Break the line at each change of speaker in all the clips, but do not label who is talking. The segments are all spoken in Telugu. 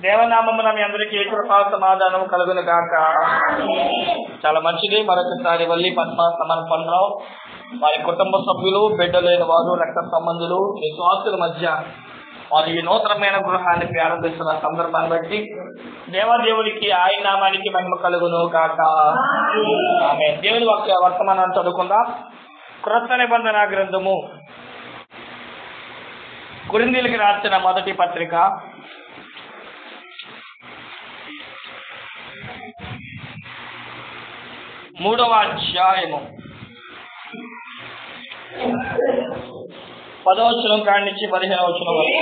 దేవనామమున మీ అందరికీ కృపా సమాధానం కలుగును గాక. చాలా మంచిది. మరొకసారి వల్లి పద్మ సమర్పణరావు వారి కుటుంబ సభ్యులు, బిడ్డలైన వారు, రక్త సంబంధులు, విశ్వాసుల మధ్య వారి ఈ నూతనమైన గృహాన్ని ప్రారంభిస్తున్న సందర్భాన్ని బట్టి దేవదేవునికి ఆయన నామానికి మహిమ కలుగును గాక. ఆమె దేవుని వర్తమానాన్ని చదువుకుందాం. క్రొత్త నిబంధన గ్రంథము కొరింథీయులకు రాసిన మొదటి పత్రిక 3వ అధ్యాయము 10వ వచనం కాడి నుంచి 15వ వచనం వరకు.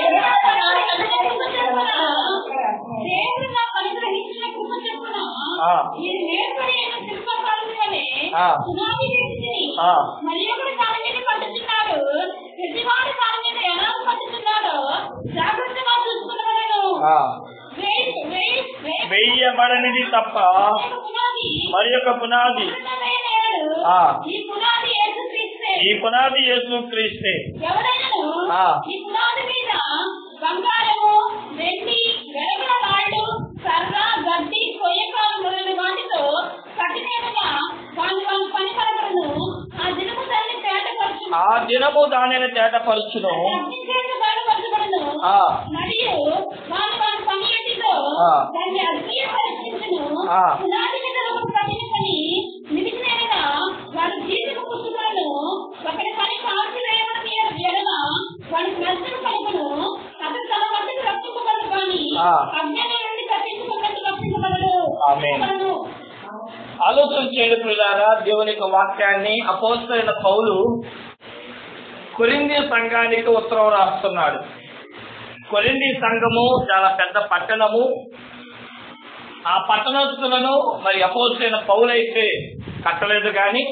వేయబడనిది తప్ప మరి యొక్క పునాది, ఈ పునాది యేసు క్రీస్తే.
బంగారము, వెండి, వెలగల రాళ్ళు, కర్ర, గడ్డి, కొయ్యకాలు మొదలైన వాటితో కఠినంగా వాని పని కలగలను.
ఆ దినము దానిని తేటపరచును
మరియు వాని పనిలో దాన్ని అగ్నిపరీక్షించును. పునాది మీద పని నిలిచినగా వారి జీవిత పుస్తకాలను ఒకటి పని కాల్చివేయమని ఎడల వాడికి నష్టం కలుగును. అతను తన మధ్యకు రక్షించగలడు కానీ అజ్ఞానం నుండి తప్పించుకున్నట్టు రక్షించగలడు.
ఆలోచన చేయడం ప్రియులారా, దేవుని యొక్క వాక్యాన్ని అపోస్తలుడైన పౌలు కొరింథీ సంఘానికి ఉత్తరం రాస్తున్నాడు. కొరింథీ సంఘము చాలా పెద్ద పట్టణము. ఆ పట్టణస్తులను మరి అపోస్తలుడైన పౌలు అయితే కట్టలేదు, కానీ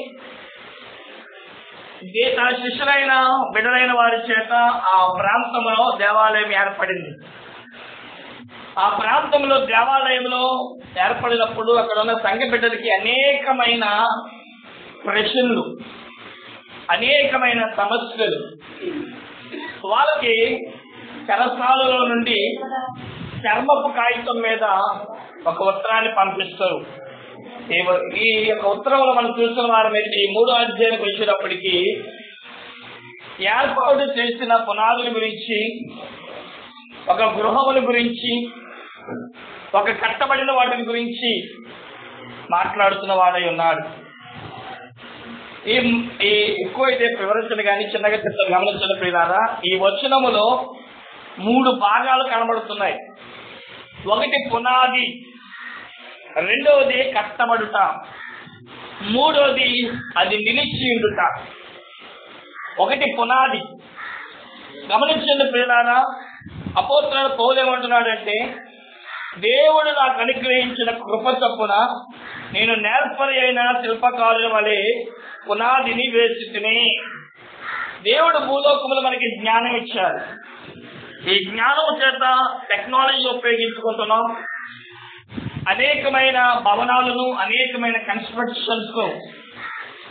తన శిష్యులైన బిడ్డలైన వారి చేత ఆ ప్రాంతంలో దేవాలయం ఏర్పడింది. ఆ ప్రాంతంలో దేవాలయంలో ఏర్పడినప్పుడు అక్కడ ఉన్న సంఘ బిడ్డలకి అనేకమైన ప్రశ్నలు, అనేకమైన సమస్యలు. వాళ్ళకి చెరసాలలో నుండి చర్మపు కాగితం మీద ఒక ఉత్తరాన్ని పంపిస్తారు. ఈ యొక్క ఉత్తరంలో మనం చూసిన వారమైతే ఈ 3వ అధ్యాయానికి వచ్చేటప్పటికి ఏర్పాటు చేసిన పునాదుల గురించి, ఒక గృహముల గురించి, ఒక కట్టబడిన వాటిని గురించి మాట్లాడుతున్న వాడై ఉన్నాడు. ఈ ఎక్కువైతే వివరించను కానీ చిన్నగా చెప్తాను, గమనించిన ప్రియులారా. ఈ వచనములో 3 భాగాలు కనబడుతున్నాయి. ఒకటి పునాది, రెండవది కట్టబడుట, మూడవది అది నిలిచి ఉండుట. ఒకటి పునాది. గమనించండి ప్రియులారా, అపోస్తలుడైన పౌలు ఏమంటున్నాడంటే, దేవుడు నాకు అనుగ్రహించిన కృప చొప్పున నేను నేర్పరి అయిన శిల్పకారుల వలె పునాదిని వేసితిని. దేవుడు భూలోకములు మనకి జ్ఞానం ఇచ్చాడు. ఈ జ్ఞానము చేత టెక్నాలజీ ఉపయోగించుకుంటున్నాం. అనేకమైన భవనాలను, అనేకమైన కన్స్ట్రక్షన్స్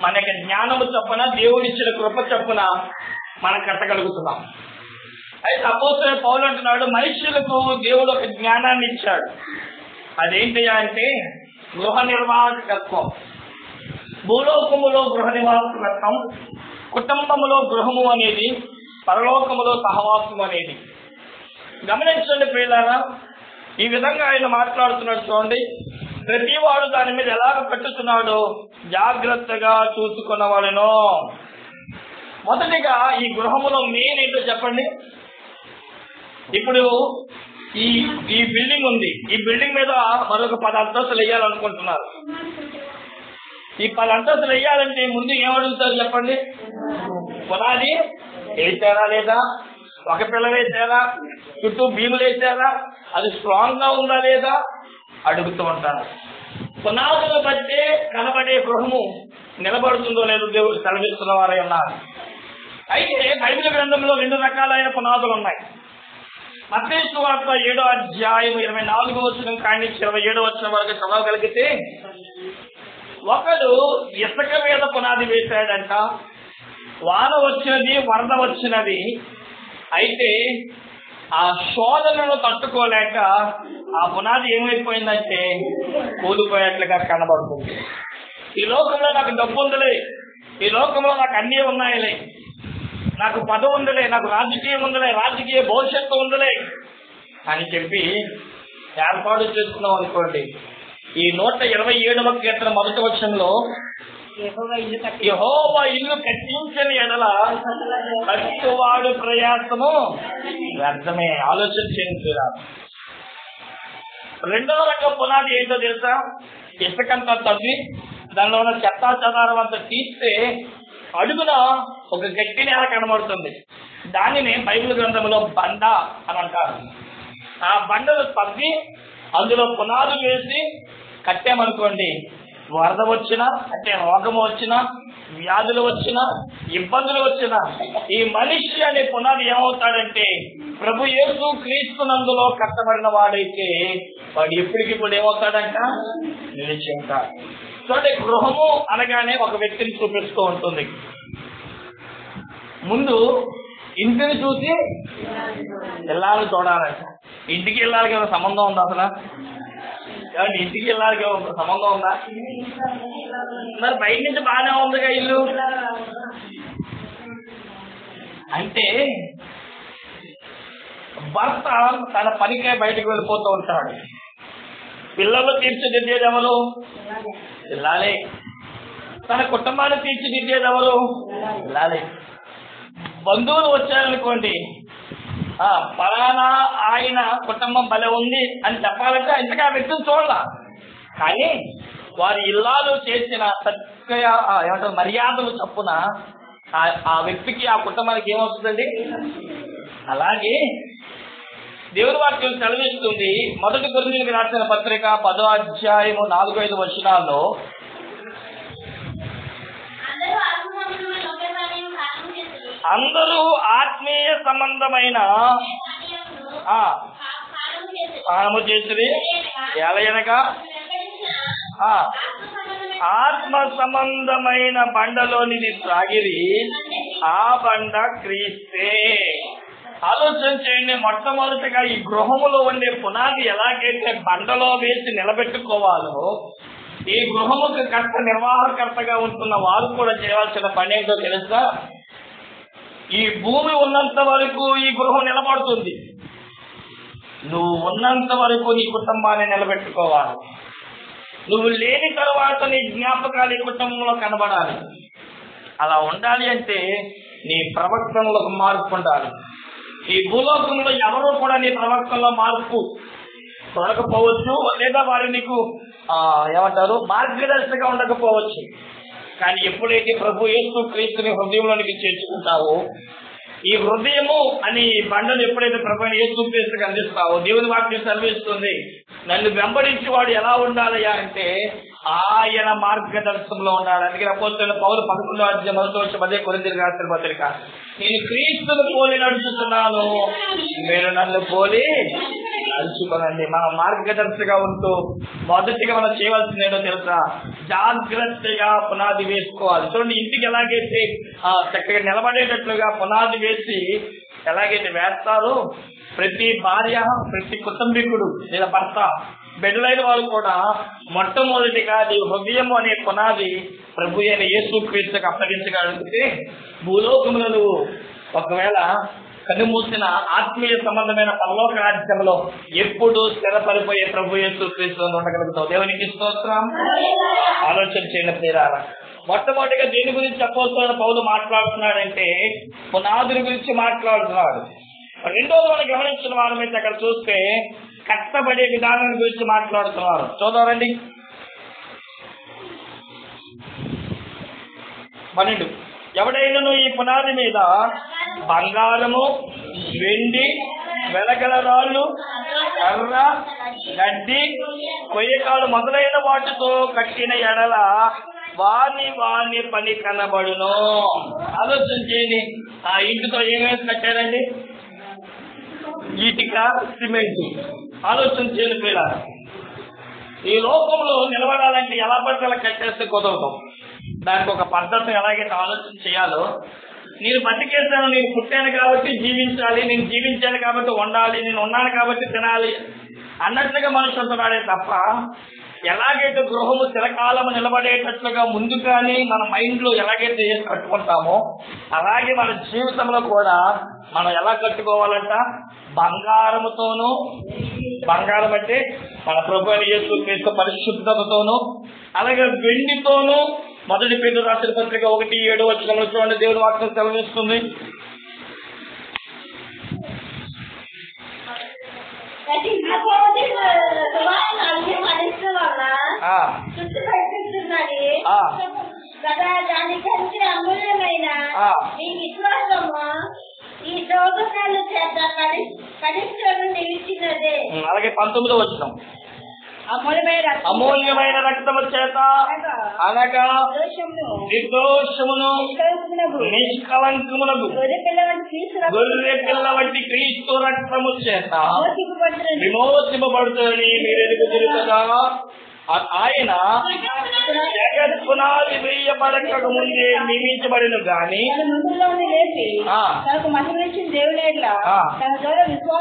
మన యొక్క జ్ఞానము చొప్పున, దేవుడిచ్చిన కృప చొప్పున మనం కట్టగలుగుతున్నాం. అయితే అపోస్తలుడైన పౌలు అంటున్నాడు, మనుషులకు దేవుడు ఒక జ్ఞానాన్ని ఇచ్చాడు. అదేంటి అంటే గృహ నిర్వాహకత్వం. భూలోకములో గృహ నివాసకత్వం, కుటుంబములో గృహము అనేది, పరలోకములో సహవాసము అనేది. గమనించండి ప్రియులారా, ఈ విధంగా ఆయన మాట్లాడుతున్నాడు. చూడండి, ప్రతి వాడు దాని మీద ఎలాగ కట్టుతున్నాడో జాగ్రత్తగా చూసుకున్నవాడును. మొదటిగా ఈ గృహములో మెయిన్ ఏంటో చెప్పండి. ఇప్పుడు ఈ బిల్డింగ్ ఉంది. ఈ బిల్డింగ్ మీద మరొక 10 అంతస్తులు వేయాలనుకుంటున్నారు. ఈ 10 అంతస్తులు వేయాలంటే ముందు ఏమడుగుతారు చెప్పండి? పునాది వేసారా లేదా, ఒక పిల్ల వేసారా, చుట్టూ భీములు వేసారా, అది స్ట్రాంగ్ గా ఉందా లేదా అడుగుతూ ఉంటారు. పునాదులు బట్టే కనబడే గృహము నిలబడుతుందో లేదో దేవుడు సెలవిస్తున్న వారై ఉన్నారు. అయితే బైబిల్ గ్రంథంలో 2 రకాలైన పునాదులు ఉన్నాయి. మత్తయి సువార్త 7వ అధ్యాయం 24వ వచనం కాడి నుంచి 27వ వచనం వరకు చదవగలిగితే, ఒకడు ఇసుక మీద పునాది వేశాడంట. వాన వచ్చినది, వరద వచ్చినది. అయితే ఆ శోధనను తట్టుకోలేక ఆ పునాది ఏమైపోయిందంటే కూలిపోయేట్లుగా కనబడుతుంది. ఈ లోకంలో నాకు డబ్బు ఉందిలే, ఈ లోకంలో నాకు అన్నీ ఉన్నాయిలే, నాకు పదవి ఉందిలే, నాకు రాజకీయం ఉందిలే, రాజకీయ భవిష్యత్తు ఉందిలే అని చెప్పి ఏర్పాటు చేసుకున్నాం అనుకోండి. ఈ 127వ కీర్తన మొదటి వచనంలో యెహోవా ఇల్లు కట్టించని ఎడల కట్టువాడు ప్రయాసము వ్యర్థమే. ఆలోచన చేయండి. రెండవ రకం పునాది ఏంటో తెలుసా? ఇసుకంతా తవ్వి దానిలో ఉన్న చెత్తా చెదారం అంతా తీస్తే అడుగున ఒక గట్టి నేల కనబడుతుంది. దానిని బైబిల్ గ్రంథంలో బండ అని అంటారు. ఆ బండలు తవ్వి అందులో పునాదులు వేసి కట్టామనుకోండి, వరద వచ్చినా, అంటే రోగము వచ్చినా, వ్యాధులు వచ్చినా, ఇబ్బందులు వచ్చినా ఈ మనిషి అనే పునాది ఏమవుతాడంటే ప్రభు యేసు క్రీస్తునందులో కట్టబడిన వాడైతే వాడు ఎప్పటికిప్పుడు ఏమవుతాడంట? నిలిచి ఉంటాడు. చూడండి, గృహము అనగానే ఒక వ్యక్తిని చూపిస్తూ ఉంటుంది. ముందు ఇంటిని చూసి ఇల్లాలు చూడాలంట. ఇంటికి ఇల్లాలకి ఏమైనా సంబంధం ఉందా? అసలు ఇంటికి ఇల్లాలకి ఏమైనా సంబంధం ఉందా? మరి బయట నుంచి బాగానే ఉందిగా ఇల్లు. అంటే భర్త తన పనికే బయటకు వెళ్ళిపోతూ ఉంటాడు. పిల్లలు తీర్చిదిద్దేది ఎవరు? ఇల్లాలే. తన కుటుంబాన్ని తీర్చిదిద్దేది ఎవరు? ఇల్లాలే. బంధువులు వచ్చారనుకోండి, పలానా ఆయన కుటుంబం భలే ఉంది అని చెప్పాలంటే ఇంతగా ఆ వ్యక్తిని చూడాల. కానీ వారి ఇల్లాలు చేసిన ఏమంటారు మర్యాదలు చప్పున ఆ వ్యక్తికి, ఆ కుటుంబానికి ఏమవుతుందండి? అలాగే దేవుని వాక్యం సెలవిస్తుంది. 1 కొరింథీయులకు రాసిన పత్రిక 10వ అధ్యాయము 4-5 వచనాల్లో అందరూ ఆత్మీయ సంబంధమైన పానము చేసిరి, ఎలయనగా ఆత్మ సంబంధమైన బండలోనిది త్రాగిరి, ఆ బండ క్రీస్తే. ఆలోచన చేయండి. మొట్టమొదటిగా ఈ గృహములో ఉండే పునాది ఎలాగైతే బండలో వేసి నిలబెట్టుకోవాలో, ఈ గృహముకు కర్త నిర్వాహకర్తగా ఉంటున్న వారు కూడా చేయాల్సిన పని ఏంటో తెలుసా? ఈ భూమి ఉన్నంత వరకు ఈ గృహం నిలబడుతుంది. నువ్వు ఉన్నంత వరకు నీ కుటుంబాన్ని నిలబెట్టుకోవాలి. నువ్వు లేని తర్వాత నీ జ్ఞాపకాలు ఈ కుటుంబంలో కనబడాలి. అలా ఉండాలి అంటే నీ ప్రవర్తనలో మార్పు ఉండాలి. ఈ భూలోకంలో ఎవరూ కూడా నీ ప్రవర్తనలో మార్పు చూడకపోవచ్చు, లేదా వారు నీకు ఏమంటారు మార్గదర్శిగా ఉండకపోవచ్చు. కానీ ఎప్పుడైతే ప్రభు యేసు క్రీస్తుని హృదయంలోనికి చేర్చుకుంటావో, ఈ హృదయము అని బండను ఎప్పుడైతే ప్రభు యేసు క్రీస్తుకి అందిస్తావో, దేవుని వాక్యం సెలవిస్తుంది, నన్ను వెంబడించి వాడు ఎలా ఉండాలయ్యా అంటే ఆయన మార్గదర్శనంలో ఉండాలి. అందుకే అపోస్తలుడైన పౌలు 11వ అధ్యాయం 1వ వచనం అదే కొరింథీయులకు రాసిన పత్రిక, నేను క్రీస్తును పోలి నడుచుతున్నాను, మీరు నన్ను పోలి నడుచుకోనండి. మనం మార్గదర్శిగా ఉంటూ మొదటిగా మనం చేయవలసింది ఏంటో తెలుసా? జాగ్రత్తగా పునాది వేసుకోవాలి. చూడండి, ఇంటికి ఎలాగైతే చక్కగా నిలబడేటట్లుగా పునాది వేసి ఎలాగైతే వేస్తారో, ప్రతి భార్య, ప్రతి కుటుంబీకుడు లేదా భర్త, బిడ్డలైన వాళ్ళు కూడా మొట్టమొదటిగా నీ హృదయం అనే పునాది ప్రభు అయిన యేసు క్రీస్తుకు అప్పగించగలిగితే భూలోకములో నువ్వు ఒకవేళ కనుమూసిన ఆత్మీయ సంబంధమైన పరలోక రాజ్యంలో ఎప్పుడు స్థిరపడిపోయే ప్రభు యేసు క్రీస్తులో ఉండగలుగుతావు. దేవునికి స్తోత్రం. ఆలోచన చేయని ప్రియులారా, మొట్టమొదటిగా దేని గురించి అపోస్తలుడైన పౌలు మాట్లాడుతున్నాడంటే పునాదుల గురించి మాట్లాడుతున్నాడు. రెండోది మనం గమనించిన వారమైతే అక్కడ చూస్తే కష్టపడే విధానం గురించి మాట్లాడుతున్నారు. చూద్దామండి. 12 ఎవడైనను ఈ పునాది మీద బంగారము, వెండి, వెలగల రాళ్ళు, కర్ర, గడ్డి, కొయ్యకాలు మొదలైన వాటితో కట్టిన ఎడల వాని పని కనబడును. ఆలోచన చేయండి, ఆ ఇంటితో ఏమేసి కట్టారండి? ఇటుక, సిమెంట్. ఆలోచన చేయండి పిల్లలు, ఈ లోకంలో నిలబడాలంటే ఎలా పడితే అలా కట్టేస్తే కుదరదు. దానికి ఒక పద్ధతి ఎలాగైతే ఆలోచన చేయాలో నేను బతికేస్తాను, నేను పుట్టాను కాబట్టి జీవించాలి, నేను జీవించాను కాబట్టి వండాలి, నేను ఉన్నాను కాబట్టి తినాలి అన్నట్లుగా మనిషి అంటున్నాడే తప్ప, ఎలాగైతే గృహము చిరకాలము నిలబడేటట్లుగా ముందుగానే మన మైండ్ లో ఎలాగైతే కట్టుకుంటామో అలాగే మన జీవితంలో కూడా మనం ఎలా కట్టుకోవాలంట, బంగారముతోనూ, బంగారం అంటే మన ప్రభువైన యేసుక్రీస్తు పరిశుద్ధతతోనూ, అలాగే వెండితోనూ. మొదటి పేతురు రాసిన పత్రిక 1:7 చూడండి, దేవుడి వాక్యం సెలవిస్తుంది.
దానికంటే అమూల్యమైన ఈ విశ్వాసము ఈ దోషాలు చేత కనిష్టం నిలిచినదే.
అలాగే 19వ వచనం, అమూల్యమైన రక్తము చేత అనగా నిర్దోషమును నిష్కలంకమునకు గొర్రె పిల్ల వంటి క్రీస్తు రక్తము చేత విమోచింపబడుతుందని మీరు ఎరుగుదురు కదా. ఆయన జగత్పునాది వేయబడక ముందే నియమించబడిన గాని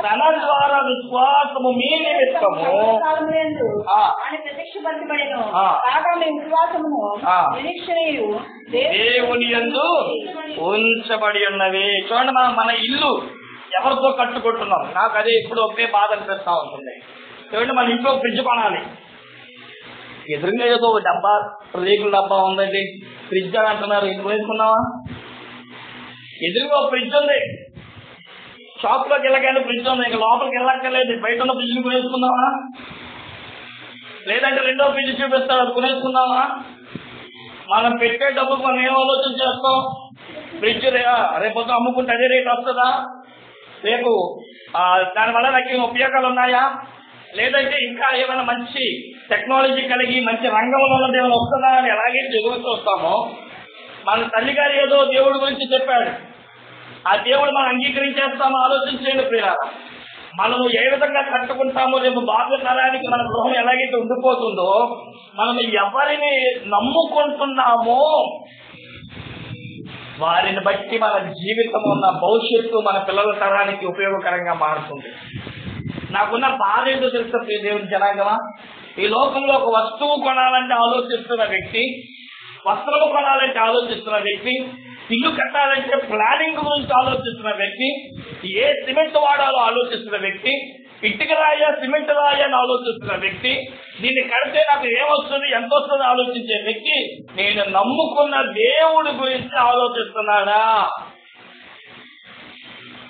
తన ద్వారా విశ్వాసము మీ నిమిత్తము దేవుని యందు ఉంచబడి ఉన్నవి. చూడండి, మన ఇల్లు ఎవరితో కట్టుకుంటున్నాం. నాకు అదే ఇప్పుడు ఒకే బాధ అనిపిస్తా ఉంటుంది. చూడండి, మన ఇంట్లో ఫ్రిడ్జ్ కొనాలి, ఎదురుగా ఏదో ఒక డబ్బా, రేకుల డబ్బా ఉందండి, ఫ్రిడ్జ్ అని అంటున్నారు. ఎందుకు వేసుకున్నావా? ఎదురుగా ఫ్రిడ్జ్ ఉంది, షాప్ లోకి వెళ్ళగానే ఫ్రిడ్జ్ ఉంది, ఇంకా లోపలికి వెళ్ళక్కర్లేదు, బయట ఉన్న ఫ్రిడ్జ్ కొనేసుకుందామా? లేదంటే రెండో ఫ్రిడ్జ్ చూపిస్తాడు, అది కొనేసుకుందామా? మనం పెట్టే డబ్బుకు మనం ఏం ఆలోచన చేస్తాం? ఫ్రిడ్జ్ రేపు అమ్ముకుంటే అదే రేట్ వస్తుందా? రేపు దానివల్ల నాకు ఉపయోగాలు ఉన్నాయా? లేదంటే ఇంకా ఏమైనా మంచి టెక్నాలజీ కలిగి మంచి రంగంలో ఉన్నది ఏమైనా వస్తుందా అని ఎలాగైతే ఎదురు చూస్తామో, మన తల్లిగారు ఏదో దేవుడి గురించి చెప్పాడు, ఆ దేవుడు మనం అంగీకరించేస్తామో ఆలోచించేయండి ప్రియులారా. మనము ఏ విధంగా కట్టుకుంటామో రేపు భావి తరానికి మన గృహం ఎలాగైతే ఉండిపోతుందో, మనం ఎవరిని నమ్ముకుంటున్నామో వారిని బట్టి మన జీవితం ఉన్న భవిష్యత్తు మన పిల్లల తరానికి ఉపయోగకరంగా మారుతుంది. నాకున్న బాధ ఏంటో తెలుసా దేవుని జనాంగమా, ఈ లోకంలో ఒక వస్తువు కొనాలంటే ఆలోచిస్తున్న వ్యక్తి, వస్త్రము కొనాలంటే ఆలోచిస్తున్న వ్యక్తి, ఇల్లు కట్టాలంటే ప్లానింగ్ గురించి ఆలోచిస్తున్న వ్యక్తి, ఏ సిమెంట్ వాడాలో ఆలోచిస్తున్న వ్యక్తి, ఇటుక రాయ సిమెంట్ రాయ అని ఆలోచిస్తున్న వ్యక్తి, దీన్ని కడితే నాకు ఏమొస్తుంది ఎంత వస్తుంది ఆలోచించే వ్యక్తి, నేను నమ్ముకున్న దేవుడి గురించి ఆలోచిస్తున్నాడా?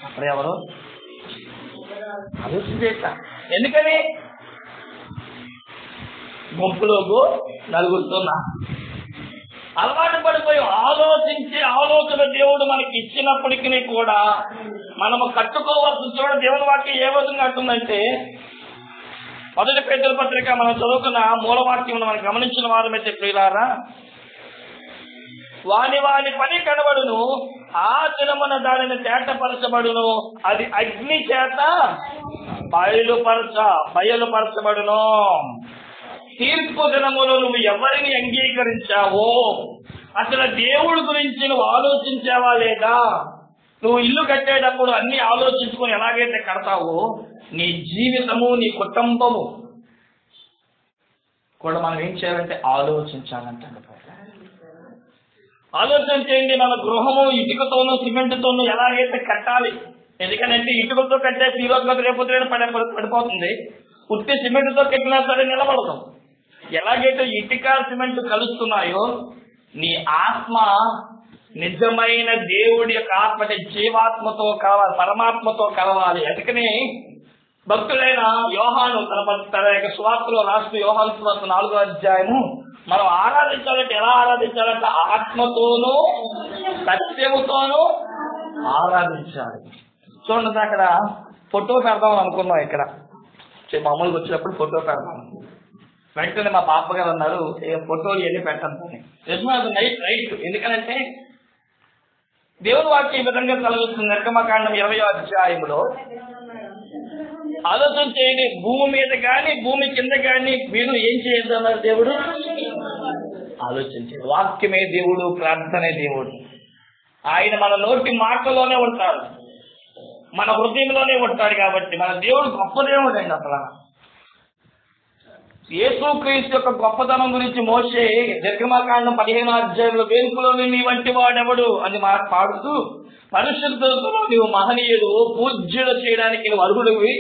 అప్పుడు ఎవరు ఆలోచించేస్తా? ఎందుకని గుంపులోకి నలుగుతున్నా అలవాటు పడిపోయి ఆలోచించే ఆలోచన దేవుడు మనకి ఇచ్చినప్పటికీ కూడా మనము కట్టుకోవాల్సిన చోట దేవుని వాక్యం ఏ విధంగా అంటుందంటే, మొదటి పేతురు పత్రిక మనం చదువుకున్న మూలవాక్యం మనం గమనించిన వారమైతే ప్రియులారా, వాని పని కనబడును, ఆ దినమున దానిని తేటపరచబడును, అది అగ్ని చేత బయలుపరచబడును. తీర్పు దినములో నువ్వు ఎవరిని అంగీకరించావో, అసలు దేవుడి గురించి నువ్వు ఆలోచించావా లేదా? నువ్వు ఇల్లు కట్టేటప్పుడు అన్ని ఆలోచించుకొని ఎలాగైతే కడతావో, నీ జీవితము నీ కుటుంబము కూడా మనం ఏం చేయాలంటే ఆలోచించాలంటే ఆలోచన చేయండి. మన గృహము ఇటుకతోనూ సిమెంట్తోనూ ఎలాగైతే కట్టాలి. ఎందుకంటే ఇటుకలతో కట్టేసి ఈ రోజు రేపు పడిపోతుంది, ఉత్తి సిమెంట్తో కట్టినా సరే నిలబడదు. ఎలాగైతే ఇటుక సిమెంట్ కలుస్తున్నాయో, నీ ఆత్మ నిజమైన దేవుడి యొక్క ఆత్మ జీవాత్మతో కలవాలి, పరమాత్మతో కలవాలి. అందుకని భక్తులైన యోహాను తన యొక్క సువార్తలో రాస్తూ, యోహాను సువార్త 4వ అధ్యాయము, మనం ఆరాధించాలంటే ఎలా ఆరాధించాలంటే ఆత్మతోనూ సత్యముతోనూ ఆరాధించాలి. చూడండి, అక్కడ ఫోటో పెడదాం అనుకున్నాం. ఇక్కడ మామూలుగా వచ్చినప్పుడు ఫోటో పెడదాం, వెంటనే మా పాప గారు అన్నారు ఫోటోలు ఎన్ని పెట్టద్దని. రైట్. ఎందుకనంటే దేవుని వాక్యం ఈ విధంగా కలుగుతుంది. నిర్గమకాండం 20వ అధ్యాయంలో ఆలోచన చేయండి. భూమి మీద కానీ భూమి కింద కానీ మీరు ఏం చేయొద్దు అన్నారు దేవుడు? ఆలోచించండి. వాక్యమే దేవుడు, ప్రార్థనే దేవుడు. ఆయన మన నోటి మాటలోనే ఉంటాడు, మన హృదయంలోనే ఉంటాడు. కాబట్టి మన దేవుడు గొప్ప దేవుడు అండి. అసలు యేసుక్రీస్తు యొక్క గొప్పతనం గురించి మోషే నిర్గమకాండం 15వ అధ్యాయంలో వెలుపులోని నీ వంటి వాడెవడు అని పాడుతూ, పరిశుద్ధతలో నీవు మహనీయుడు, పూజ్యుడు చేయడానికి నువ్వు అర్హుడివి,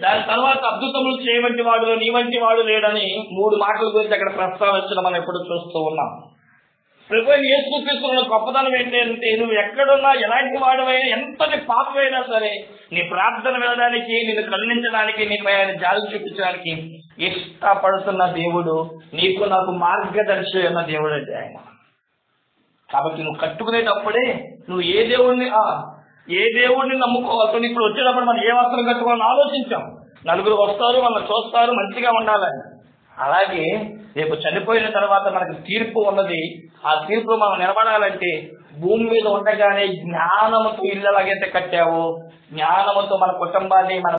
దాని తర్వాత అద్భుతములు చేయవంటి వాడు నీ వంటి వాడు లేడని 3 మాటల గురించి అక్కడ ప్రస్తావించడం మనం ఎప్పుడు చూస్తూ ఉన్నాం. ప్రభువైన యేసుక్రీస్తు గొప్పతనం ఏంటంటే, నువ్వు ఎక్కడున్నా, ఎలాంటి వాడవైనా, ఎంతటి పాపమైనా సరే, నీ ప్రార్థన వినడానికి, నిన్ను కరుణించడానికి, నీకు ఆయన జాలి చూపించడానికి ఇష్టపడుతున్న దేవుడు, నీకు నాకు మార్గదర్శి అన్న దేవుడు అంటే ఆయన. కాబట్టి నువ్వు కట్టుకునేటప్పుడే నువ్వు ఏ దేవుడిని నమ్ముకోవాలి. ఇప్పుడు వచ్చేటప్పుడు మనం ఏ వస్త్రం కట్టుకోవాలని ఆలోచించాం. నలుగురు వస్తారు, వాళ్ళని చూస్తారు, మంచిగా ఉండాలని. అలాగే రేపు చనిపోయిన తర్వాత మనకు తీర్పు ఉన్నది. ఆ తీర్పు మనం నిలబడాలంటే భూమి మీద ఉండగానే జ్ఞానముతో ఇల్లు ఎలాగైతే కట్టావో, జ్ఞానముతో మన కుటుంబాన్ని, మన